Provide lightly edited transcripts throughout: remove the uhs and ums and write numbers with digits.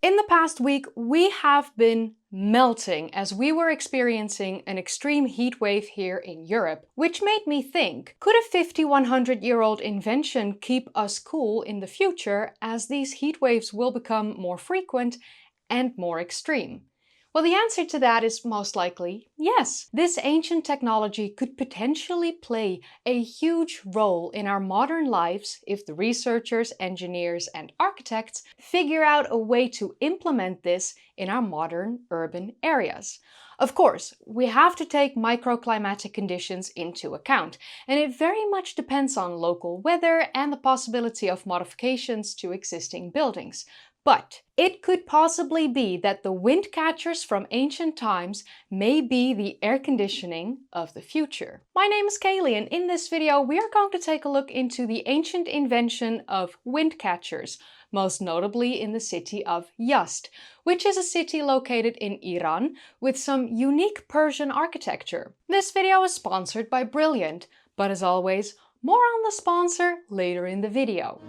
In the past week, we have been melting as we were experiencing an extreme heat wave here in Europe, which made me think, could a 100-year-old invention keep us cool in the future as these heat waves will become more frequent and more extreme? Well, the answer to that is most likely yes. This ancient technology could potentially play a huge role in our modern lives if the researchers, engineers, and architects figure out a way to implement this in our modern urban areas. Of course, we have to take microclimatic conditions into account, and it very much depends on local weather and the possibility of modifications to existing buildings. But it could possibly be that the wind catchers from ancient times may be the air conditioning of the future. My name is Kaylee, and in this video we are going to take a look into the ancient invention of wind catchers, most notably in the city of Yazd, which is a city located in Iran with some unique Persian architecture. This video is sponsored by Brilliant, but as always, more on the sponsor later in the video.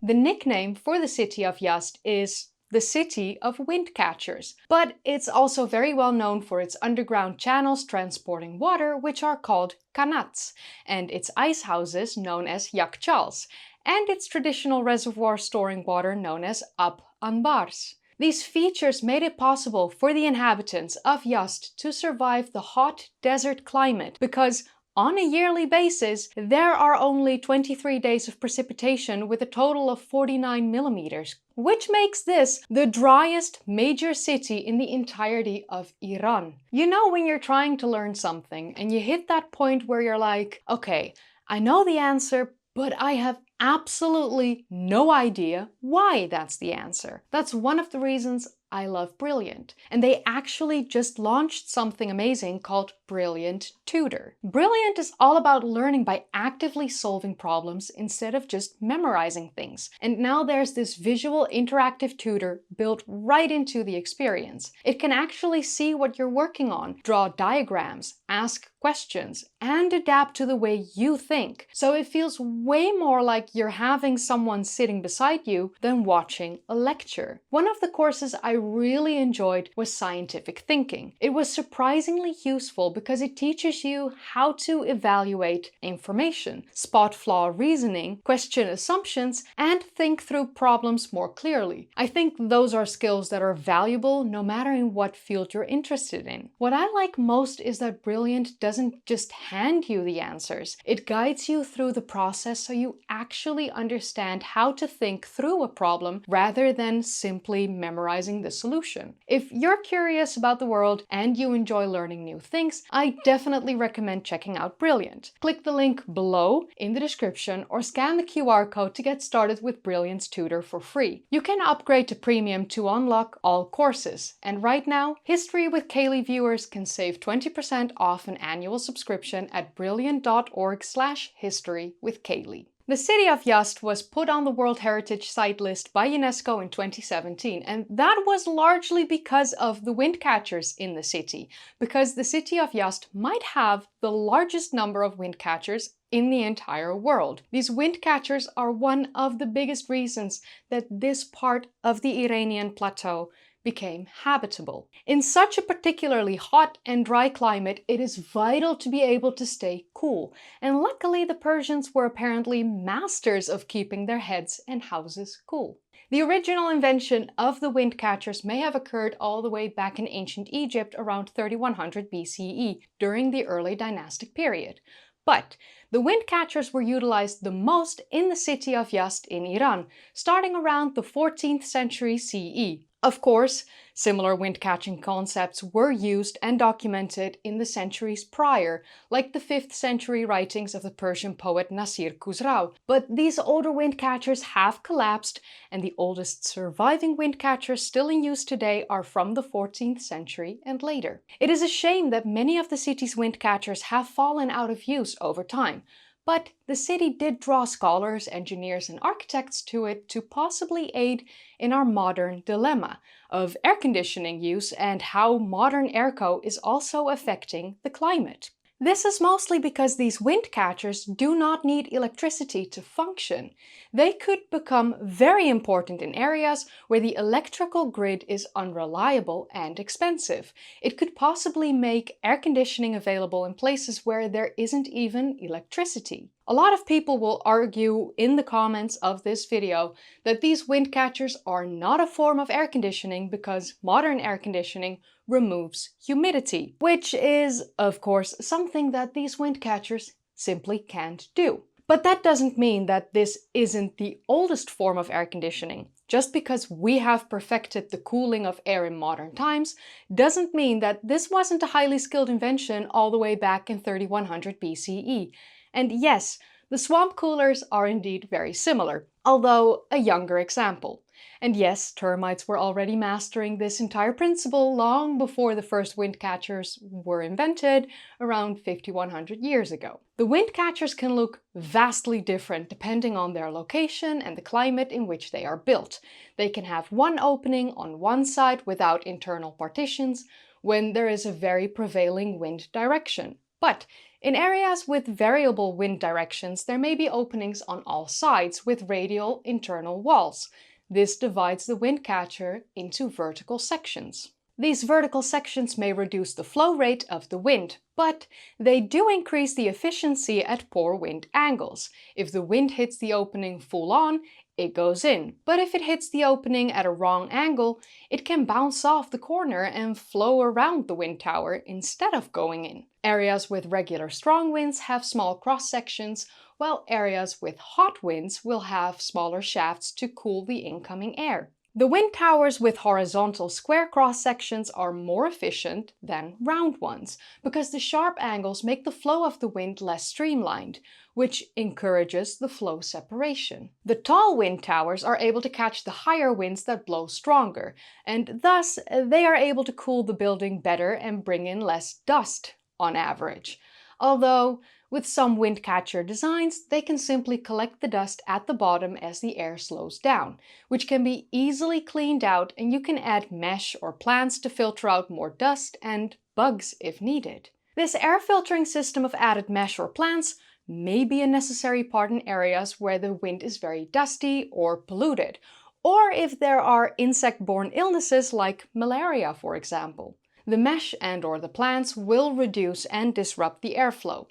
The nickname for the city of Yazd is the City of Wind Catchers, but it's also very well known for its underground channels transporting water, which are called Qanats, and its ice houses known as Yakhchãls, and its traditional reservoir storing water known as anbars. These features made it possible for the inhabitants of Yazd to survive the hot desert climate because on a yearly basis, there are only 23 days of precipitation with a total of 49 millimeters, which makes this the driest major city in the entirety of Iran. You know when you're trying to learn something and you hit that point where you're like, okay, I know the answer, but I have absolutely no idea why that's the answer. That's one of the reasons I love Brilliant. And they actually just launched something amazing called Brilliant Tutor. Brilliant is all about learning by actively solving problems instead of just memorizing things. And now there's this visual interactive tutor built right into the experience. It can actually see what you're working on, draw diagrams, ask questions, and adapt to the way you think. So it feels way more like you're having someone sitting beside you than watching a lecture. One of the courses I really enjoyed was scientific thinking. It was surprisingly useful because it teaches you how to evaluate information, spot flaw reasoning, question assumptions, and think through problems more clearly. I think those are skills that are valuable no matter in what field you're interested in. What I like most is that Brilliant doesn't just hand you the answers. It guides you through the process so you actually understand how to think through a problem rather than simply memorizing the solution. If you're curious about the world and you enjoy learning new things, I definitely recommend checking out Brilliant. Click the link below in the description or scan the QR code to get started with Brilliant's tutor for free. You can upgrade to premium to unlock all courses. And right now, History with Kaylee viewers can save 20% off an annual subscription at brilliant.org/history with Kaylee. The city of Yazd was put on the World Heritage Site list by UNESCO in 2017, and that was largely because of the wind catchers in the city, because the city of Yazd might have the largest number of wind catchers in the entire world. These wind catchers are one of the biggest reasons that this part of the Iranian plateau became habitable. In such a particularly hot and dry climate, it is vital to be able to stay cool. And luckily, the Persians were apparently masters of keeping their heads and houses cool. The original invention of the wind catchers may have occurred all the way back in ancient Egypt around 3100 BCE during the early dynastic period. But the wind catchers were utilized the most in the city of Yazd in Iran, starting around the 14th century CE. Of course, similar wind catching concepts were used and documented in the centuries prior, like the 5th century writings of the Persian poet Nasir Khusrau. But these older wind catchers have collapsed, and the oldest surviving wind catchers still in use today are from the 14th century and later. It is a shame that many of the city's wind catchers have fallen out of use over time. but the city did draw scholars, engineers, and architects to it to possibly aid in our modern dilemma of air conditioning use and how modern airco is also affecting the climate. This is mostly because these wind catchers do not need electricity to function. They could become very important in areas where the electrical grid is unreliable and expensive. It could possibly make air conditioning available in places where there isn't even electricity. A lot of people will argue in the comments of this video that these wind catchers are not a form of air conditioning because modern air conditioning removes humidity, which is, of course, something that these wind catchers simply can't do. But that doesn't mean that this isn't the oldest form of air conditioning. Just because we have perfected the cooling of air in modern times doesn't mean that this wasn't a highly skilled invention all the way back in 3100 BCE. And yes, the swamp coolers are indeed very similar, although a younger example. And yes, termites were already mastering this entire principle long before the first wind catchers were invented around 5100 years ago. The wind catchers can look vastly different depending on their location and the climate in which they are built. They can have one opening on one side without internal partitions when there is a very prevailing wind direction. But in areas with variable wind directions, there may be openings on all sides with radial internal walls. This divides the wind catcher into vertical sections. These vertical sections may reduce the flow rate of the wind, but they do increase the efficiency at poor wind angles. If the wind hits the opening full on, it goes in. But if it hits the opening at a wrong angle, it can bounce off the corner and flow around the wind tower instead of going in. Areas with regular strong winds have small cross sections, while areas with hot winds will have smaller shafts to cool the incoming air. The wind towers with horizontal square cross sections are more efficient than round ones, because the sharp angles make the flow of the wind less streamlined, which encourages the flow separation. The tall wind towers are able to catch the higher winds that blow stronger, and thus they are able to cool the building better and bring in less dust on average. Although, with some wind catcher designs, they can simply collect the dust at the bottom as the air slows down, which can be easily cleaned out, and you can add mesh or plants to filter out more dust and bugs if needed. This air filtering system of added mesh or plants may be a necessary part in areas where the wind is very dusty or polluted, or if there are insect-borne illnesses like malaria, for example. The mesh and/or the plants will reduce and disrupt the airflow,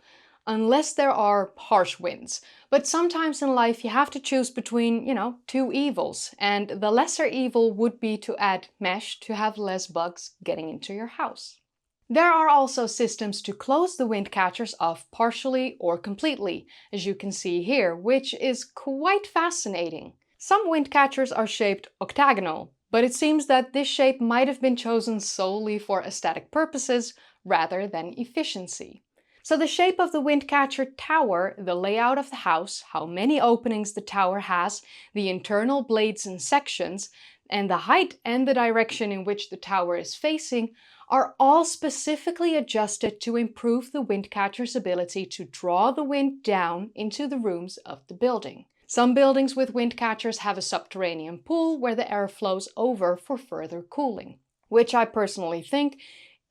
unless there are harsh winds. But sometimes in life you have to choose between, two evils, and the lesser evil would be to add mesh to have less bugs getting into your house. There are also systems to close the wind catchers off partially or completely, as you can see here, which is quite fascinating. Some wind catchers are shaped octagonal, but it seems that this shape might have been chosen solely for aesthetic purposes rather than efficiency. So the shape of the wind catcher tower, the layout of the house, how many openings the tower has, the internal blades and sections, and the height and the direction in which the tower is facing are all specifically adjusted to improve the wind catcher's ability to draw the wind down into the rooms of the building. Some buildings with wind catchers have a subterranean pool where the air flows over for further cooling, which I personally think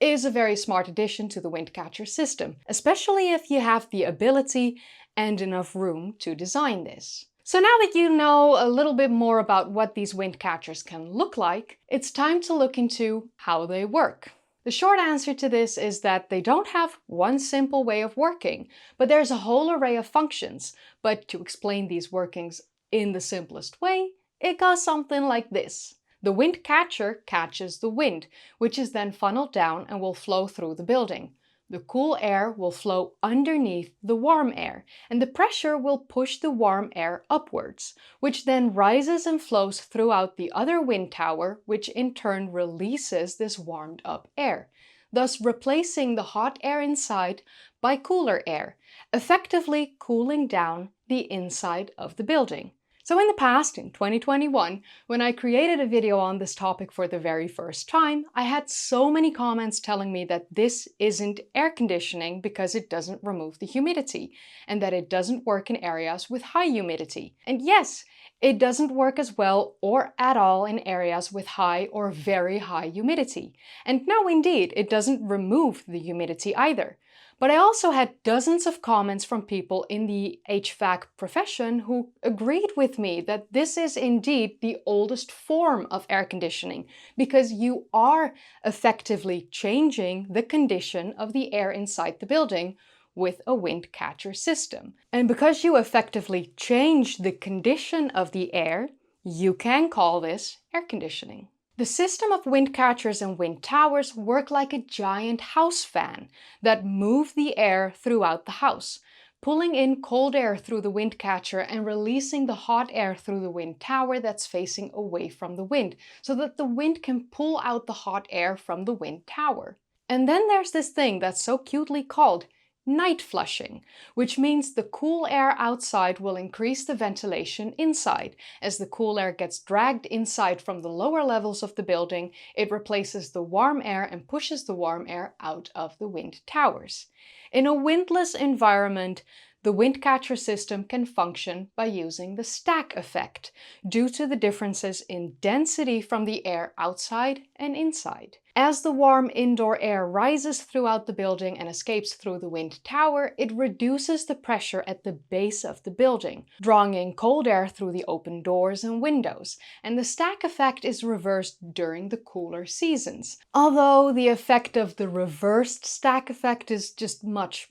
is a very smart addition to the wind catcher system, especially if you have the ability and enough room to design this. So now that you know a little bit more about what these wind catchers can look like, it's time to look into how they work. The short answer to this is that they don't have one simple way of working, but there's a whole array of functions. But to explain these workings in the simplest way, it goes something like this. The wind catcher catches the wind, which is then funneled down and will flow through the building. The cool air will flow underneath the warm air, and the pressure will push the warm air upwards, which then rises and flows throughout the other wind tower, which in turn releases this warmed up air, thus replacing the hot air inside by cooler air, effectively cooling down the inside of the building. So in the past, in 2021, when I created a video on this topic for the very first time, I had so many comments telling me that this isn't air conditioning because it doesn't remove the humidity, and that it doesn't work in areas with high humidity. And yes, it doesn't work as well or at all in areas with high or very high humidity. And no, indeed, it doesn't remove the humidity either. But I also had dozens of comments from people in the HVAC profession who agreed with me that this is indeed the oldest form of air conditioning, because you are effectively changing the condition of the air inside the building with a wind catcher system. And because you effectively change the condition of the air, you can call this air conditioning. The system of wind catchers and wind towers work like a giant house fan that move the air throughout the house, pulling in cold air through the wind catcher and releasing the hot air through the wind tower that's facing away from the wind, so that the wind can pull out the hot air from the wind tower. And then there's this thing that's so cutely called night flushing, which means the cool air outside will increase the ventilation inside. As the cool air gets dragged inside from the lower levels of the building, it replaces the warm air and pushes the warm air out of the wind towers. In a windless environment, the wind catcher system can function by using the stack effect, due to the differences in density from the air outside and inside. As the warm indoor air rises throughout the building and escapes through the wind tower, it reduces the pressure at the base of the building, drawing in cold air through the open doors and windows, and the stack effect is reversed during the cooler seasons. Although the effect of the reversed stack effect is just much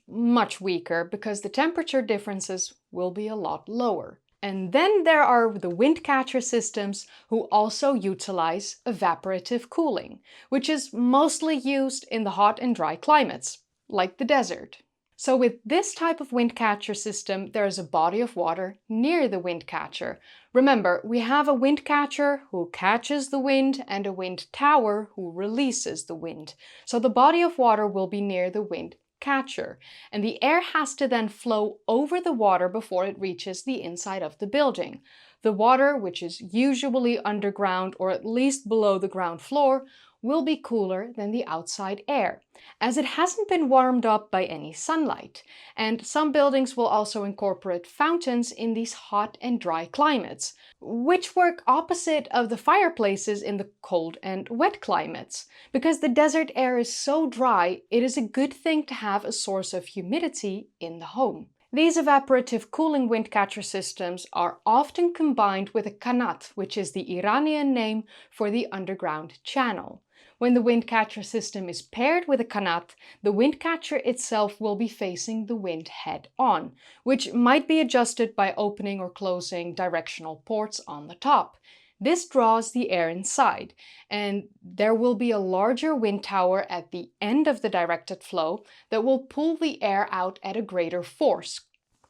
weaker, because the temperature differences will be a lot lower. And then there are the wind catcher systems who also utilize evaporative cooling, which is mostly used in the hot and dry climates, like the desert. So with this type of wind catcher system, there is a body of water near the wind catcher. Remember, we have a wind catcher who catches the wind and a wind tower who releases the wind. So the body of water will be near the wind catcher, and the air has to then flow over the water before it reaches the inside of the building. The water, which is usually underground or at least below the ground floor, will be cooler than the outside air, as it hasn't been warmed up by any sunlight. And some buildings will also incorporate fountains in these hot and dry climates, which work opposite of the fireplaces in the cold and wet climates. Because the desert air is so dry, it is a good thing to have a source of humidity in the home. These evaporative cooling wind catcher systems are often combined with a Qanat, which is the Iranian name for the underground channel. When the wind catcher system is paired with a Qanat, the wind catcher itself will be facing the wind head on, which might be adjusted by opening or closing directional ports on the top. This draws the air inside, and there will be a larger wind tower at the end of the directed flow that will pull the air out at a greater force.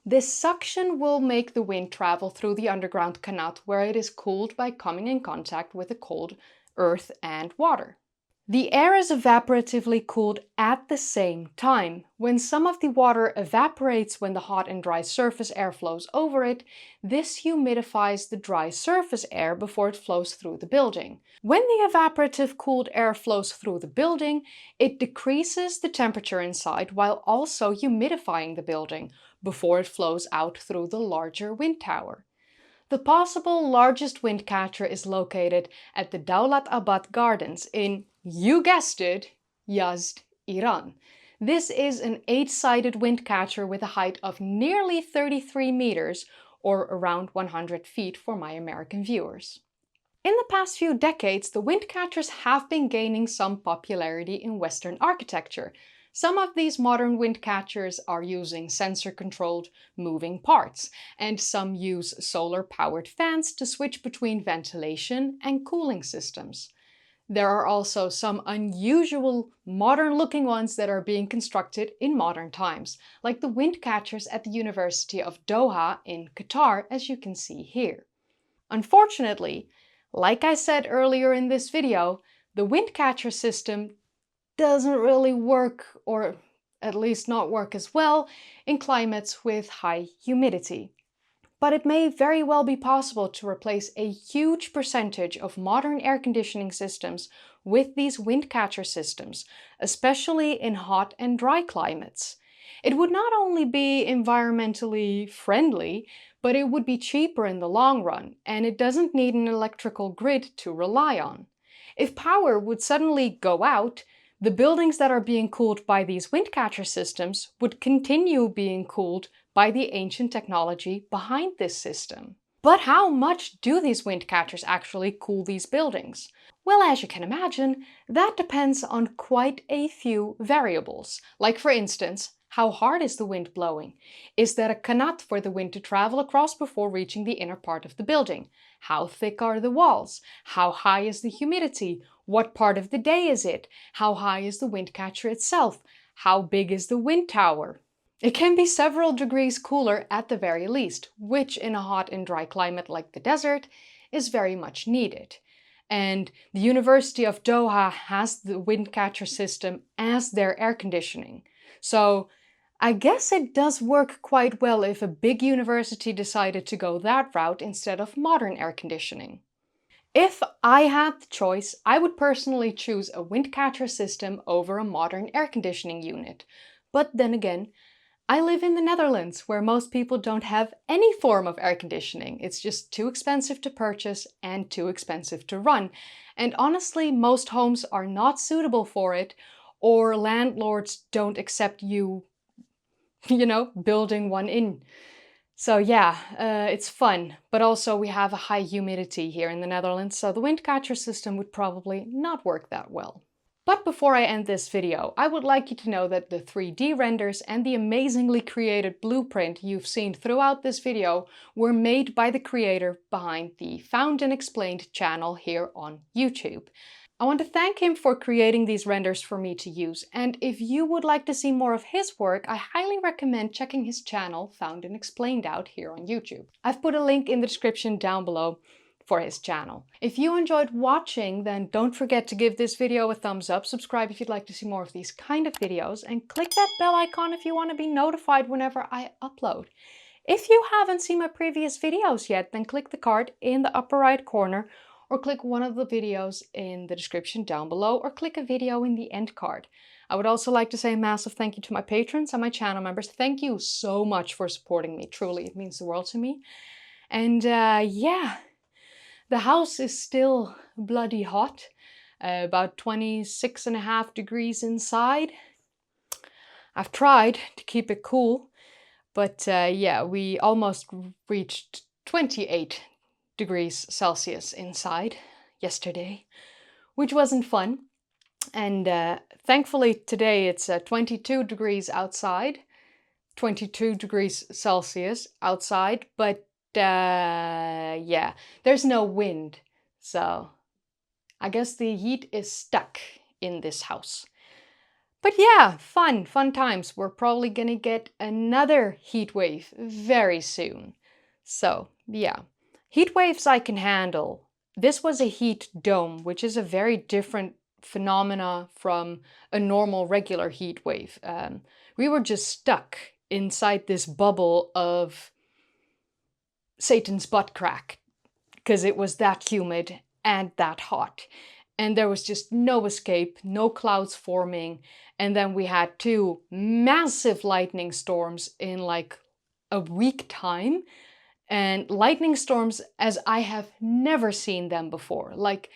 This suction will make the wind travel through the underground Qanat, where it is cooled by coming in contact with the cold earth and water. The air is evaporatively cooled at the same time. When some of the water evaporates when the hot and dry surface air flows over it, this humidifies the dry surface air before it flows through the building. When the evaporative cooled air flows through the building, it decreases the temperature inside while also humidifying the building before it flows out through the larger wind tower. The possible largest wind catcher is located at the Daulat Abad Gardens in, you guessed it, Yazd, Iran. This is an 8-sided wind catcher with a height of nearly 33 meters, or around 100 feet for my American viewers. In the past few decades, the wind catchers have been gaining some popularity in Western architecture. Some of these modern wind catchers are using sensor-controlled moving parts, and some use solar-powered fans to switch between ventilation and cooling systems. There are also some unusual modern-looking ones that are being constructed in modern times, like the wind catchers at the University of Doha in Qatar, as you can see here. Unfortunately, like I said earlier in this video, the wind catcher system doesn't really work, or at least not work as well, in climates with high humidity. but it may very well be possible to replace a huge percentage of modern air conditioning systems with these wind catcher systems, especially in hot and dry climates. It would not only be environmentally friendly, but it would be cheaper in the long run, and it doesn't need an electrical grid to rely on. If power would suddenly go out, the buildings that are being cooled by these wind catcher systems would continue being cooled by the ancient technology behind this system. But how much do these wind catchers actually cool these buildings? Well, as you can imagine, that depends on quite a few variables. Like for instance, how hard is the wind blowing? Is there a Qanat for the wind to travel across before reaching the inner part of the building? How thick are the walls? How high is the humidity? What part of the day is it? How high is the wind catcher itself? How big is the wind tower? It can be several degrees cooler at the very least, which in a hot and dry climate like the desert is very much needed. And the University of Doha has the wind catcher system as their air conditioning. So I guess it does work quite well if a big university decided to go that route instead of modern air conditioning. If I had the choice, I would personally choose a wind catcher system over a modern air conditioning unit. But then again, I live in the Netherlands, where most people don't have any form of air conditioning. It's just too expensive to purchase and too expensive to run. And honestly, most homes are not suitable for it, or landlords don't accept you building one in. So yeah, it's fun, but also we have a high humidity here in the Netherlands, so the wind catcher system would probably not work that well. But before I end this video, I would like you to know that the 3D renders and the amazingly created blueprint you've seen throughout this video were made by the creator behind the Found and Explained channel here on YouTube. I want to thank him for creating these renders for me to use, and if you would like to see more of his work, I highly recommend checking his channel Found and Explained out here on YouTube. I've put a link in the description down below for his channel. If you enjoyed watching, then don't forget to give this video a thumbs up, subscribe if you'd like to see more of these kind of videos, and click that bell icon if you want to be notified whenever I upload. If you haven't seen my previous videos yet, then click the card in the upper right corner, or click one of the videos in the description down below, or click a video in the end card. I would also like to say a massive thank you to my patrons and my channel members. Thank you so much for supporting me. Truly, it means the world to me. And yeah, the house is still bloody hot, about 26.5 degrees inside. I've tried to keep it cool, but yeah, we almost reached 28 degrees Celsius inside yesterday, which wasn't fun. And thankfully today it's 22 degrees outside, 22 degrees Celsius outside, but yeah, there's no wind, so I guess the heat is stuck in this house. But yeah, fun times. We're probably gonna get another heat wave very soon. So yeah, heat waves I can handle. This was a heat dome, which is a very different phenomena from a normal regular heat wave. We were just stuck inside this bubble of Satan's butt crack because it was that humid and that hot. And there was just no escape, no clouds forming. And then we had 2 massive lightning storms in like a week time. And lightning storms as I have never seen them before. Like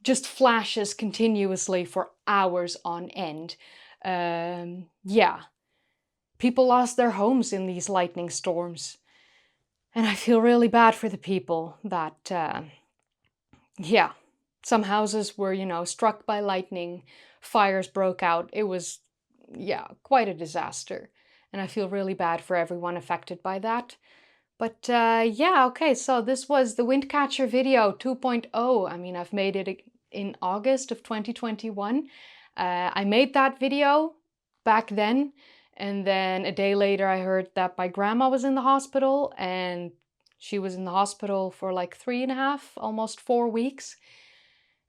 just flashes continuously for hours on end. Yeah, people lost their homes in these lightning storms. And I feel really bad for the people that, yeah, some houses were, struck by lightning, fires broke out. It was, yeah, quite a disaster. And I feel really bad for everyone affected by that. But yeah, okay, so this was the Windcatcher video 2.0. I mean, I've made it in August of 2021. I made that video back then, and then a day later I heard that my grandma was in the hospital, and she was in the hospital for like 3.5, almost 4 weeks.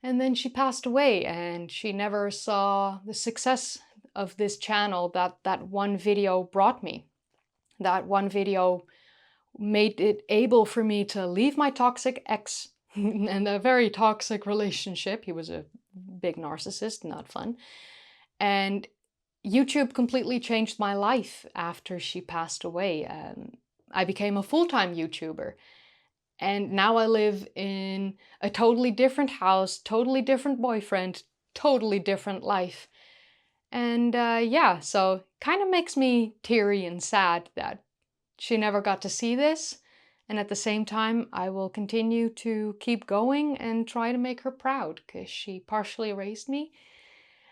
And then she passed away, and she never saw the success of this channel that one video brought me. That one video made it able for me to leave my toxic ex and a very toxic relationship. He was a big narcissist, not fun. And YouTube completely changed my life after she passed away. I became a full-time YouTuber. And now I live in a totally different house, totally different boyfriend, totally different life. And yeah, so kind of makes me teary and sad that she never got to see this. And at the same time, I will continue to keep going and try to make her proud because she partially raised me.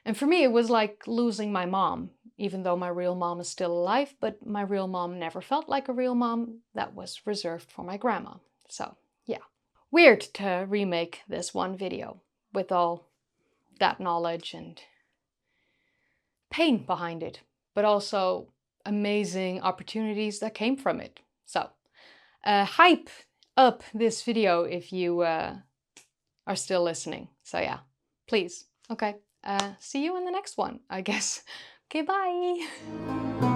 And for me, it was like losing my mom, even though my real mom is still alive, but my real mom never felt like a real mom. That was reserved for my grandma. So yeah, weird to remake this one video with all that knowledge and pain behind it, but also amazing opportunities that came from it. So hype up this video if you are still listening. So yeah, please. Okay, see you in the next one, I guess. Okay, bye!